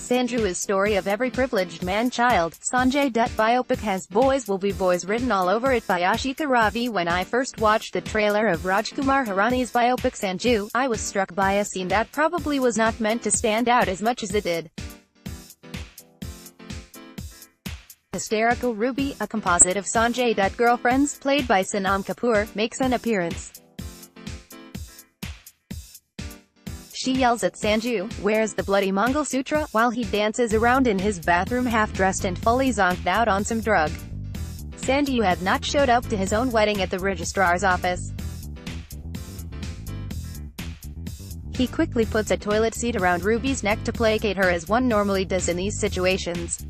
Sanju is story of every privileged man-child. Sanjay Dutt biopic has "Boys Will Be Boys" written all over it by Ashika Ravi. When I first watched the trailer of Rajkumar Hirani's biopic Sanju, I was struck by a scene that probably was not meant to stand out as much as it did. Hysterical Ruby, a composite of Sanjay Dutt girlfriends, played by Sonam Kapoor, makes an appearance. She yells at Sanju, "Where's the bloody Mongol Sutra?" while he dances around in his bathroom half-dressed and fully zonked out on some drug. Sanju had not showed up to his own wedding at the registrar's office. He quickly puts a toilet seat around Ruby's neck to placate her, as one normally does in these situations.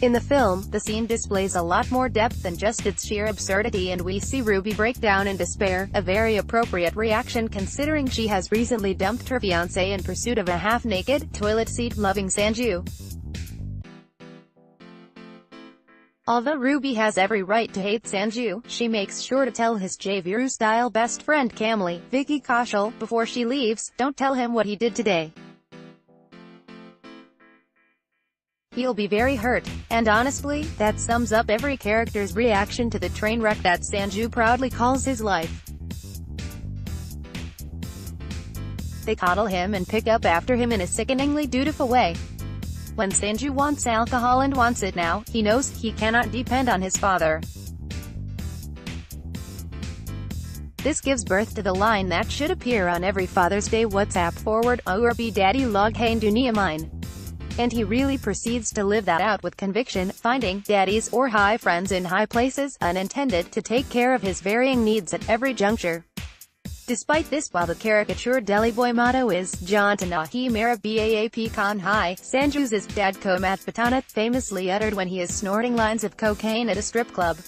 In the film, the scene displays a lot more depth than just its sheer absurdity, and we see Ruby break down in despair, a very appropriate reaction considering she has recently dumped her fiancé in pursuit of a half-naked, toilet seat-loving Sanju. Although Ruby has every right to hate Sanju, she makes sure to tell his J-Viru-style best friend Kamli, Vicky Kaushal, before she leaves, "Don't tell him what he did today. He'll be very hurt." And honestly, that sums up every character's reaction to the train wreck that Sanju proudly calls his life. They coddle him and pick up after him in a sickeningly dutiful way. When Sanju wants alcohol and wants it now, he knows he cannot depend on his father. This gives birth to the line that should appear on every Father's Day WhatsApp forward, "Aur bhi daddy log hain duniya mine." And he really proceeds to live that out with conviction, finding daddies or high friends in high places, unintended, to take care of his varying needs at every juncture. Despite this, while the caricature Delhi boy motto is "Jaan nahi mera baap khan hai," Sanju's is "Dad ko mat patana," famously uttered when he is snorting lines of cocaine at a strip club.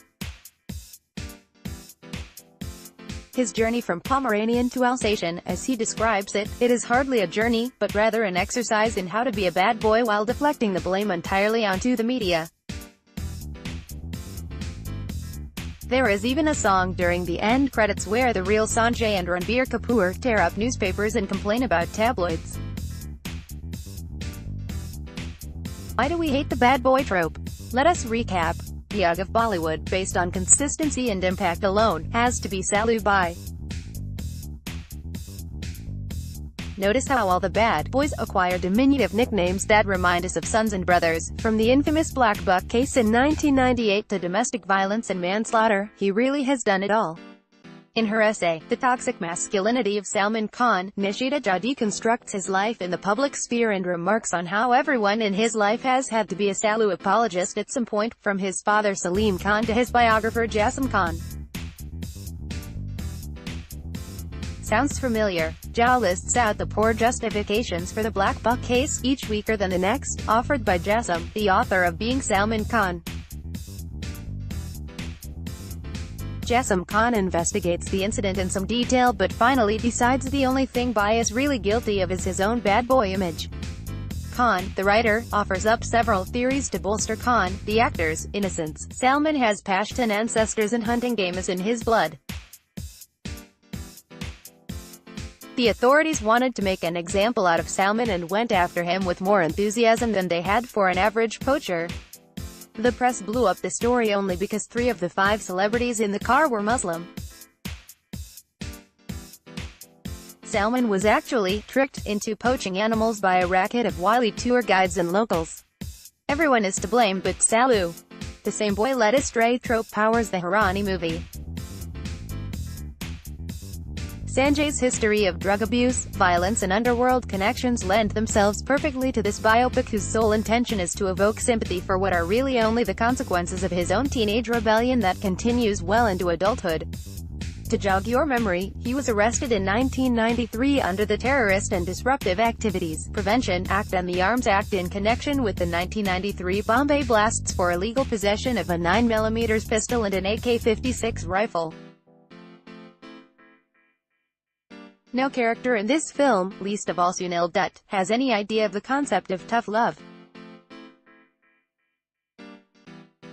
His journey from Pomeranian to Alsatian, as he describes it, it is hardly a journey, but rather an exercise in how to be a bad boy while deflecting the blame entirely onto the media. There is even a song during the end credits where the real Sanjay and Ranbir Kapoor tear up newspapers and complain about tabloids. Why do we hate the bad boy trope? Let us recap. The UG of Bollywood, based on consistency and impact alone, has to be Salu Bhai. Notice how all the bad boys acquire diminutive nicknames that remind us of sons and brothers. From the infamous Black Buck case in 1998 to domestic violence and manslaughter, he really has done it all. In her essay, The Toxic Masculinity of Salman Khan, Nishita Jha deconstructs his life in the public sphere and remarks on how everyone in his life has had to be a Salu apologist at some point, from his father Salim Khan to his biographer Jassim Khan. Sounds familiar? Jha lists out the poor justifications for the Black Buck case, each weaker than the next, offered by Jassim, the author of Being Salman Khan. Jassim Khan investigates the incident in some detail but finally decides the only thing Bhai is really guilty of is his own bad boy image. Khan, the writer, offers up several theories to bolster Khan, the actor's, innocence. Salman has Pashtun ancestors and hunting game is in his blood. The authorities wanted to make an example out of Salman and went after him with more enthusiasm than they had for an average poacher. The press blew up the story only because 3 of the 5 celebrities in the car were Muslim. Salman was actually tricked into poaching animals by a racket of wily tour guides and locals. Everyone is to blame but Salu. The same boy led astray trope powers the Hirani movie. Sanjay's history of drug abuse, violence and underworld connections lend themselves perfectly to this biopic, whose sole intention is to evoke sympathy for what are really only the consequences of his own teenage rebellion that continues well into adulthood. To jog your memory, he was arrested in 1993 under the Terrorist and Disruptive Activities Prevention Act and the Arms Act in connection with the 1993 Bombay blasts for illegal possession of a 9mm pistol and an AK-56 rifle. No character in this film, least of all Sunil Dutt, has any idea of the concept of tough love.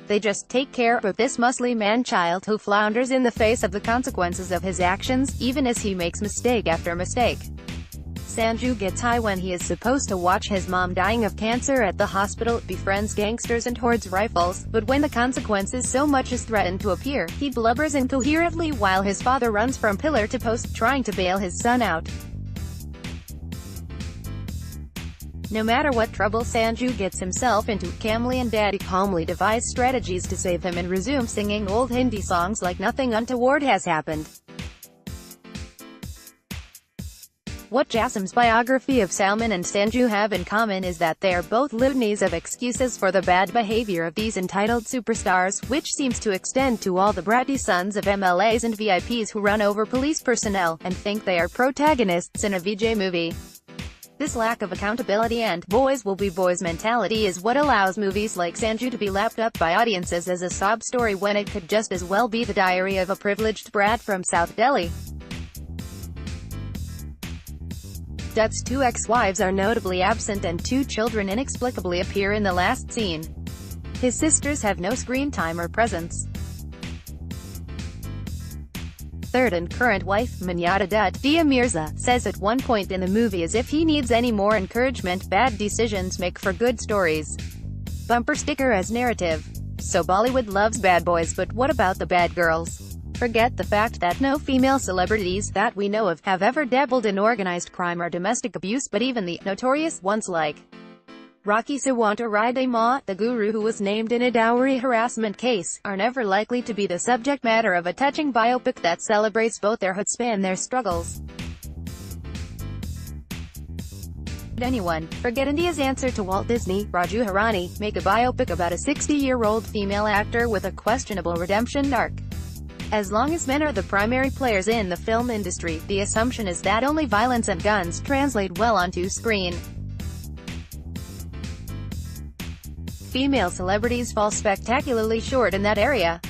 They just take care of this muscly man-child who flounders in the face of the consequences of his actions, even as he makes mistake after mistake. Sanju gets high when he is supposed to watch his mom dying of cancer at the hospital, befriends gangsters and hoards rifles, but when the consequences so much as threaten to appear, he blubbers incoherently while his father runs from pillar to post, trying to bail his son out. No matter what trouble Sanju gets himself into, Kamli and Daddy calmly devise strategies to save him and resume singing old Hindi songs like nothing untoward has happened. What Jassim's biography of Salman and Sanju have in common is that they are both litanies of excuses for the bad behavior of these entitled superstars, which seems to extend to all the bratty sons of MLAs and VIPs who run over police personnel, and think they are protagonists in a Vijay movie. This lack of accountability and boys will be boys mentality is what allows movies like Sanju to be lapped up by audiences as a sob story when it could just as well be the diary of a privileged brat from South Delhi. Dutt's two ex-wives are notably absent and two children inexplicably appear in the last scene. His sisters have no screen time or presence. Third and current wife, Sanjay Dutt, Dia Mirza, says at one point in the movie as if he needs any more encouragement, bad decisions make for good stories. Bumper sticker as narrative. So Bollywood loves bad boys, but what about the bad girls? Forget the fact that no female celebrities that we know of have ever dabbled in organized crime or domestic abuse, but even the notorious ones like Rocky Sawant, the guru who was named in a dowry harassment case, are never likely to be the subject matter of a touching biopic that celebrates both their chutzpah and their struggles. Anyone, forget India's answer to Walt Disney, Raju Hirani, make a biopic about a 60-year-old female actor with a questionable redemption arc. As long as men are the primary players in the film industry, the assumption is that only violence and guns translate well onto screen. Female celebrities fall spectacularly short in that area.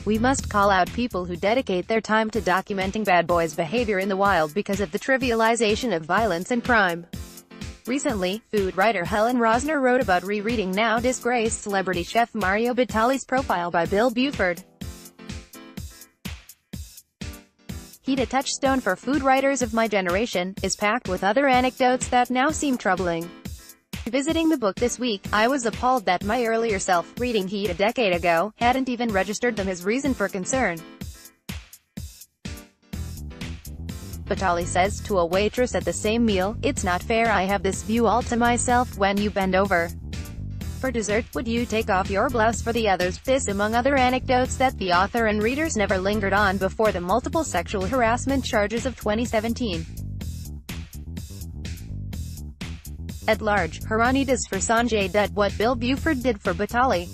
We must call out people who dedicate their time to documenting bad boys' behavior in the wild because of the trivialization of violence and crime. Recently, food writer Helen Rosner wrote about rereading now disgraced celebrity chef Mario Batali's profile by Bill Buford. He'd a touchstone for food writers of my generation, is packed with other anecdotes that now seem troubling. Visiting the book this week, I was appalled that my earlier self, reading Heat a decade ago, hadn't even registered them as reason for concern. Batali says to a waitress at the same meal, "It's not fair I have this view all to myself when you bend over. For dessert, would you take off your blouse for the others?" This among other anecdotes that the author and readers never lingered on before the multiple sexual harassment charges of 2017. At large, Hirani does for Sanjay Dutt what Bill Buford did for Batali.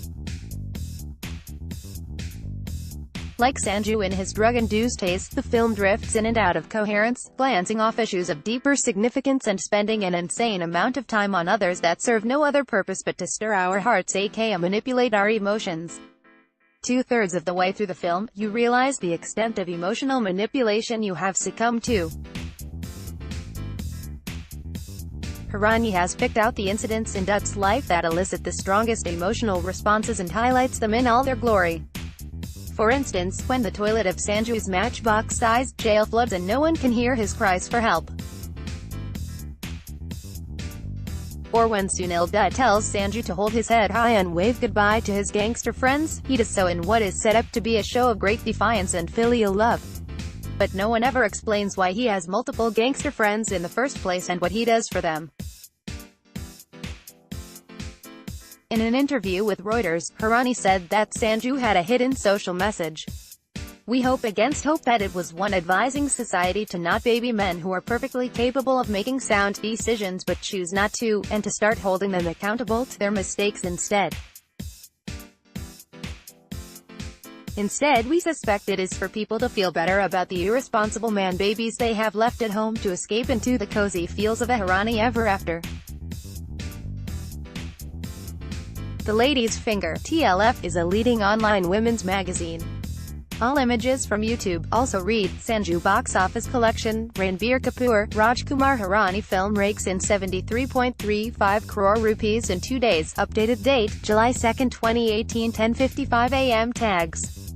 Like Sanju in his drug-induced haze, the film drifts in and out of coherence, glancing off issues of deeper significance and spending an insane amount of time on others that serve no other purpose but to stir our hearts, aka manipulate our emotions. Two-thirds of the way through the film, you realize the extent of emotional manipulation you have succumbed to. Hirani has picked out the incidents in Dutt's life that elicit the strongest emotional responses and highlights them in all their glory. For instance, when the toilet of Sanju's matchbox-sized jail floods and no one can hear his cries for help. Or when Sunil Dutt tells Sanju to hold his head high and wave goodbye to his gangster friends, he does so in what is set up to be a show of great defiance and filial love. But no one ever explains why he has multiple gangster friends in the first place and what he does for them. In an interview with Reuters, Hirani said that Sanju had a hidden social message. "We hope against hope that it was one advising society to not baby men who are perfectly capable of making sound decisions but choose not to, and to start holding them accountable to their mistakes instead. Instead, we suspect it is for people to feel better about the irresponsible man-babies they have left at home to escape into the cozy feels of a Hirani ever after." The Lady's Finger, TLF, is a leading online women's magazine. All images from YouTube. Also read, Sanju box office collection, Ranbir Kapoor, Rajkumar Hirani film rakes in 73.35 crore rupees in 2 days. Updated date, July 2, 2018, 10:55 a.m. Tags.